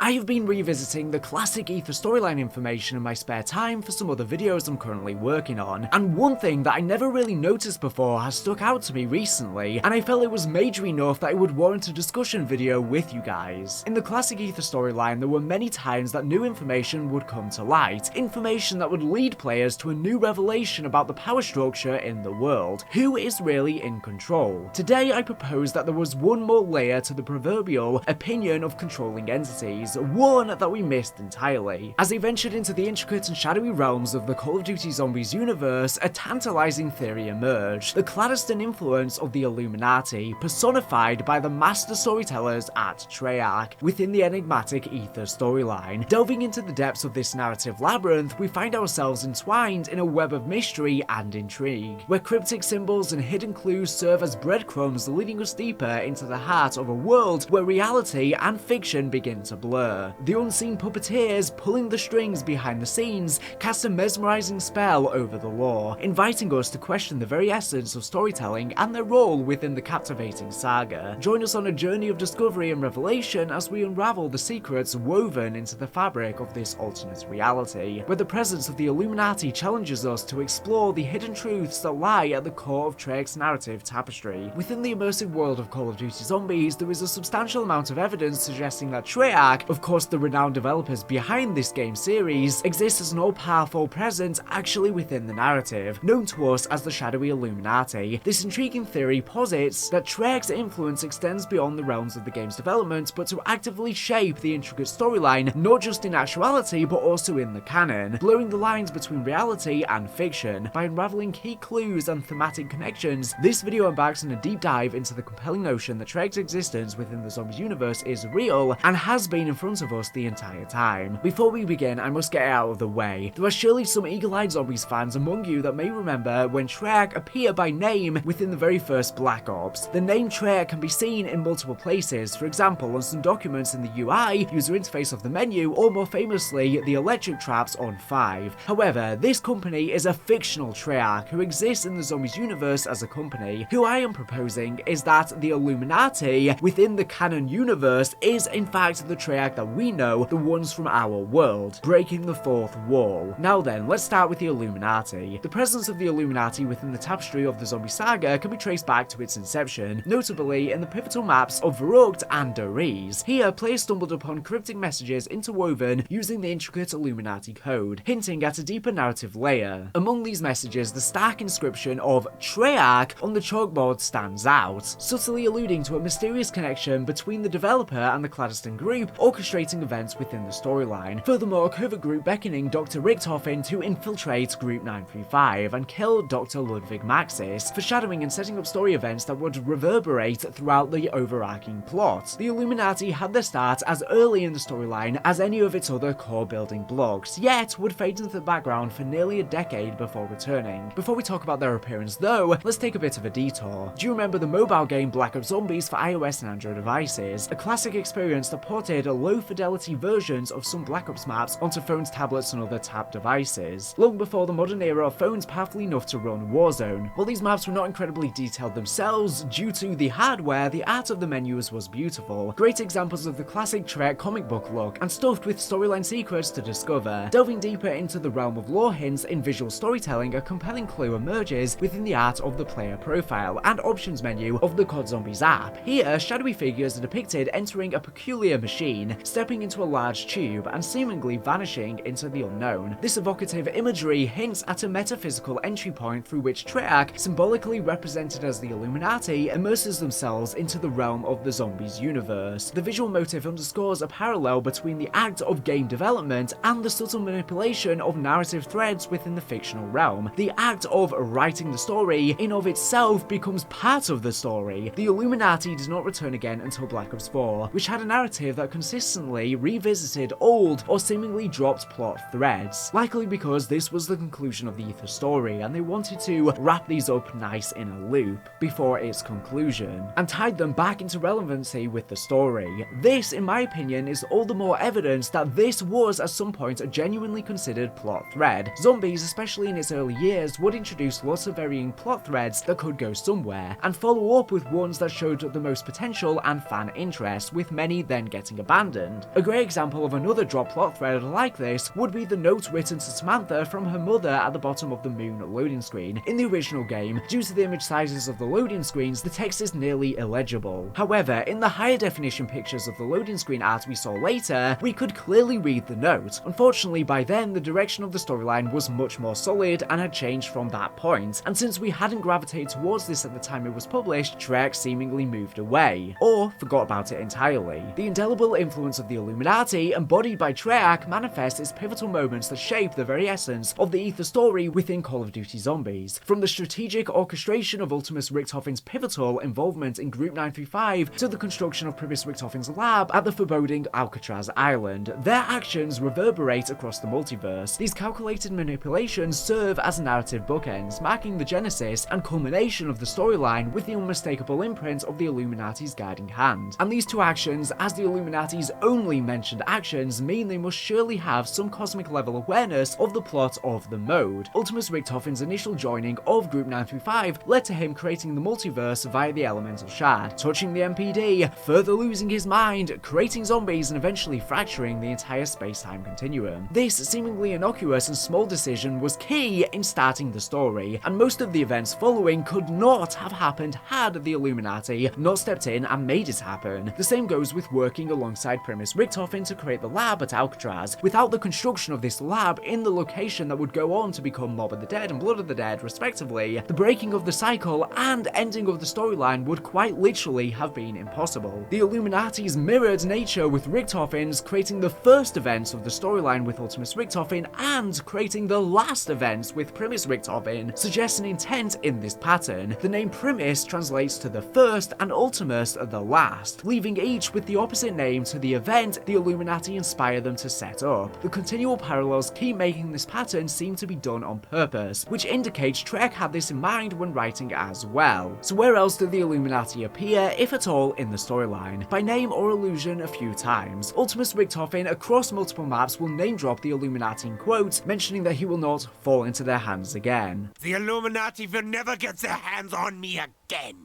I have been revisiting the classic Ether storyline information in my spare time for some other videos I'm currently working on, and one thing that I never really noticed before has stuck out to me recently, and I felt it was major enough that it would warrant a discussion video with you guys. In the classic Ether storyline, there were many times that new information would come to light, information that would lead players to a new revelation about the power structure in the world. Who is really in control? Today I propose that there was one more layer to the proverbial opinion of controlling entities, one that we missed entirely. As they ventured into the intricate and shadowy realms of the Call of Duty Zombies universe, a tantalizing theory emerged: the clandestine influence of the Illuminati, personified by the master storytellers at Treyarch, within the enigmatic Ether storyline. Delving into the depths of this narrative labyrinth, we find ourselves entwined in a web of mystery and intrigue, where cryptic symbols and hidden clues serve as breadcrumbs leading us deeper into the heart of a world where reality and fiction begin to blur. The unseen puppeteers pulling the strings behind the scenes cast a mesmerizing spell over the lore, inviting us to question the very essence of storytelling and their role within the captivating saga. Join us on a journey of discovery and revelation as we unravel the secrets woven into the fabric of this alternate reality, where the presence of the Illuminati challenges us to explore the hidden truths that lie at the core of Treyarch's narrative tapestry. Within the immersive world of Call of Duty Zombies, there is a substantial amount of evidence suggesting that Treyarch, of course the renowned developers behind this game series, exists as an all-powerful presence actually within the narrative, known to us as the shadowy Illuminati. This intriguing theory posits that Treyarch's influence extends beyond the realms of the game's development, but to actively shape the intricate storyline, not just in actuality but also in the canon, blurring the lines between reality and fiction by unraveling key clues and thematic connections. This video embarks on a deep dive into the compelling notion that Treyarch's existence within the Zombies universe is real and has been in front of us the entire time. Before we begin, I must get it out of the way. There are surely some eagle-eyed Zombies fans among you that may remember when Treyarch appeared by name within the very first Black Ops. The name Treyarch can be seen in multiple places, for example on some documents in the UI, user interface of the menu, or more famously, the electric traps on 5. However, this company is a fictional Treyarch who exists in the Zombies universe as a company. Who I am proposing is that the Illuminati within the canon universe is in fact the Treyarch that we know, the ones from our world, breaking the fourth wall. Now then, let's start with the Illuminati. The presence of the Illuminati within the tapestry of the zombie saga can be traced back to its inception, notably in the pivotal maps of Verrucht and Doriz. Here, players stumbled upon cryptic messages interwoven using the intricate Illuminati code, hinting at a deeper narrative layer. Among these messages, the stark inscription of Treyarch on the chalkboard stands out, subtly alluding to a mysterious connection between the developer and the clandestine group orchestrating events within the storyline. Furthermore, a covert group beckoning Dr. Richtofen to infiltrate Group 935 and kill Dr. Ludwig Maxis, foreshadowing and setting up story events that would reverberate throughout the overarching plot. The Illuminati had their start as early in the storyline as any of its other core building blocks, yet would fade into the background for nearly a decade before returning. Before we talk about their appearance though, let's take a bit of a detour. Do you remember the mobile game Black Ops Zombies for iOS and Android devices? A classic experience that ported low-fidelity versions of some Black Ops maps onto phones, tablets and other tab devices, long before the modern era of phones powerful enough to run Warzone. While these maps were not incredibly detailed themselves due to the hardware, the art of the menus was beautiful. Great examples of the classic Treyarch comic book look, and stuffed with storyline secrets to discover. Delving deeper into the realm of lore hints in visual storytelling, a compelling clue emerges within the art of the player profile and options menu of the COD Zombies app. Here, shadowy figures are depicted entering a peculiar machine, stepping into a large tube and seemingly vanishing into the unknown. This evocative imagery hints at a metaphysical entry point through which Treyarch, symbolically represented as the Illuminati, immerses themselves into the realm of the Zombies universe. The visual motif underscores a parallel between the act of game development and the subtle manipulation of narrative threads within the fictional realm. The act of writing the story in of itself becomes part of the story. The Illuminati does not return again until Black Ops 4, which had a narrative that consistently revisited old or seemingly dropped plot threads, likely because this was the conclusion of the Ether story and they wanted to wrap these up nice in a loop before its conclusion, and tied them back into relevancy with the story. This, in my opinion, is all the more evidence that this was at some point a genuinely considered plot thread. Zombies, especially in its early years, would introduce lots of varying plot threads that could go somewhere, and follow up with ones that showed the most potential and fan interest, with many then getting abandoned abandoned. A great example of another drop plot thread like this would be the note written to Samantha from her mother at the bottom of the Moon loading screen. In the original game, due to the image sizes of the loading screens, the text is nearly illegible. However, in the higher definition pictures of the loading screen art we saw later, we could clearly read the note. Unfortunately, by then, the direction of the storyline was much more solid and had changed from that point, and since we hadn't gravitated towards this at the time it was published, Treyarch seemingly moved away, or forgot about it entirely. The indelible influence of the Illuminati, embodied by Treyarch, manifests its pivotal moments that shape the very essence of the ether story within Call of Duty Zombies. From the strategic orchestration of Ultimus Richtofen's pivotal involvement in Group 935 to the construction of Primus Richtofen's lab at the foreboding Alcatraz Island, their actions reverberate across the multiverse. These calculated manipulations serve as narrative bookends, marking the genesis and culmination of the storyline with the unmistakable imprint of the Illuminati's guiding hand. And these two actions, as the Illuminati's only mentioned actions, mean they must surely have some cosmic level awareness of the plot of the mode. Ultimus Richtofen's initial joining of Group 935 led to him creating the multiverse via the elemental shard, touching the MPD, further losing his mind, creating zombies, and eventually fracturing the entire space-time continuum. This seemingly innocuous and small decision was key in starting the story, and most of the events following could not have happened had the Illuminati not stepped in and made it happen. The same goes with working alongside Primus Richtofen to create the lab at Alcatraz. Without the construction of this lab in the location that would go on to become Mob of the Dead and Blood of the Dead respectively, the breaking of the cycle and ending of the storyline would quite literally have been impossible. The Illuminati's mirrored nature with Richtofen's, creating the first events of the storyline with Ultimus Richtofen and creating the last events with Primus Richtofen, suggests an intent in this pattern. The name Primus translates to the first and Ultimus the last, leaving each with the opposite name to the event the Illuminati inspire them to set up. The continual parallels keep making this pattern seem to be done on purpose, which indicates Treyarch had this in mind when writing as well. So where else did the Illuminati appear, if at all, in the storyline? By name or allusion a few times. Ultimus Richtofen across multiple maps will name drop the Illuminati in quotes, mentioning that he will not fall into their hands again. The Illuminati will never get their hands on me again.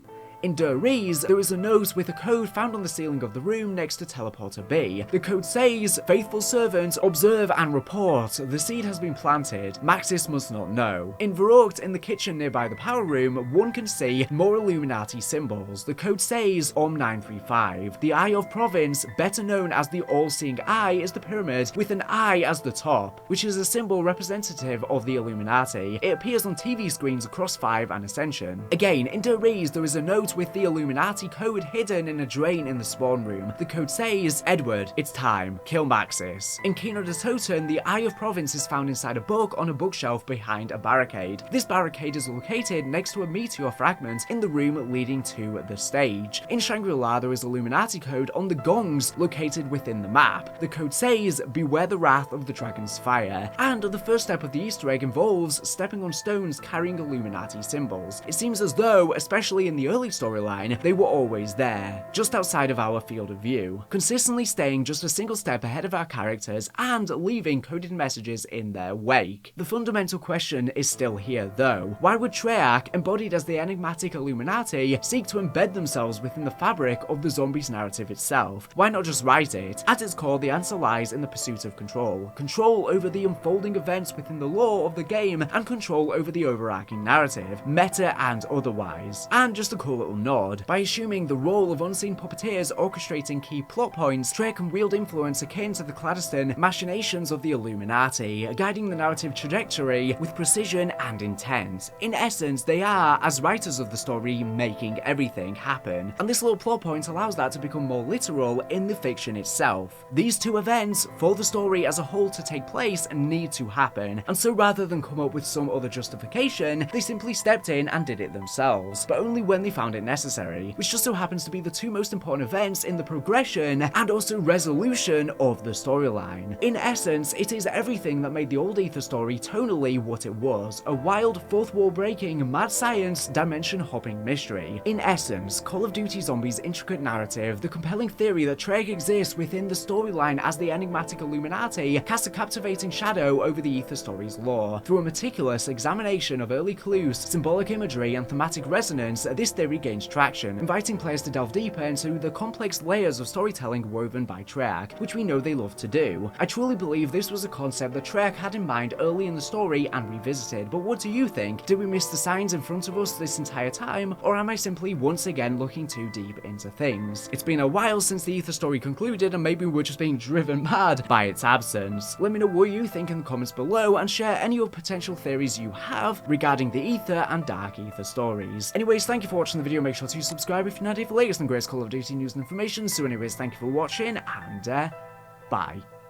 In Der Riese, there is a note with a code found on the ceiling of the room next to Teleporter B. The code says, "Faithful servant, observe and report. The seed has been planted. Maxis must not know." In Verrucht, in the kitchen nearby the power room, one can see more Illuminati symbols. The code says, Om 935. The Eye of Province, better known as the All-Seeing Eye, is the pyramid with an eye as the top, which is a symbol representative of the Illuminati. It appears on TV screens across 5 and Ascension. Again, in Der Riese, there is a note with the Illuminati code hidden in a drain in the spawn room. The code says, "Edward, it's time. Kill Maxis." In Kino der Toten, the Eye of Province is found inside a book on a bookshelf behind a barricade. This barricade is located next to a meteor fragment in the room leading to the stage. In Shangri-La, there is Illuminati code on the gongs located within the map. The code says, "Beware the wrath of the dragon's fire." And the first step of the Easter egg involves stepping on stones carrying Illuminati symbols. It seems as though, especially in the early storyline, they were always there, just outside of our field of view, consistently staying just a single step ahead of our characters and leaving coded messages in their wake. The fundamental question is still here though. Why would Treyarch, embodied as the enigmatic Illuminati, seek to embed themselves within the fabric of the Zombies narrative itself? Why not just write it? At its core, the answer lies in the pursuit of control. Control over the unfolding events within the lore of the game and control over the overarching narrative, meta and otherwise. And just a cool little nod, by assuming the role of unseen puppeteers orchestrating key plot points, Treyarch can wield influence akin to the clandestine machinations of the Illuminati, guiding the narrative trajectory with precision and intent. In essence, they are, as writers of the story, making everything happen, and this little plot point allows that to become more literal in the fiction itself. These two events, for the story as a whole to take place, need to happen, and so rather than come up with some other justification, they simply stepped in and did it themselves, but only when they found it necessary, which just so happens to be the two most important events in the progression and also resolution of the storyline. In essence, it is everything that made the old Ether story tonally what it was, a wild, fourth wall breaking, mad science, dimension hopping mystery. In essence, Call of Duty Zombies' intricate narrative, the compelling theory that Treyarch exists within the storyline as the enigmatic Illuminati, casts a captivating shadow over the Ether story's lore. Through a meticulous examination of early clues, symbolic imagery, and thematic resonance, this theory gains traction, inviting players to delve deeper into the complex layers of storytelling woven by Treyarch, which we know they love to do. I truly believe this was a concept that Treyarch had in mind early in the story and revisited, but what do you think? Did we miss the signs in front of us this entire time, or am I simply once again looking too deep into things? It's been a while since the Ether story concluded, and maybe we're just being driven mad by its absence. Let me know what you think in the comments below, and share any other potential theories you have regarding the Ether and Dark Ether stories. Anyways, thank you for watching the video. Make sure to subscribe if you're not here for the latest and greatest Call of Duty news and information. So anyways, thank you for watching, and bye.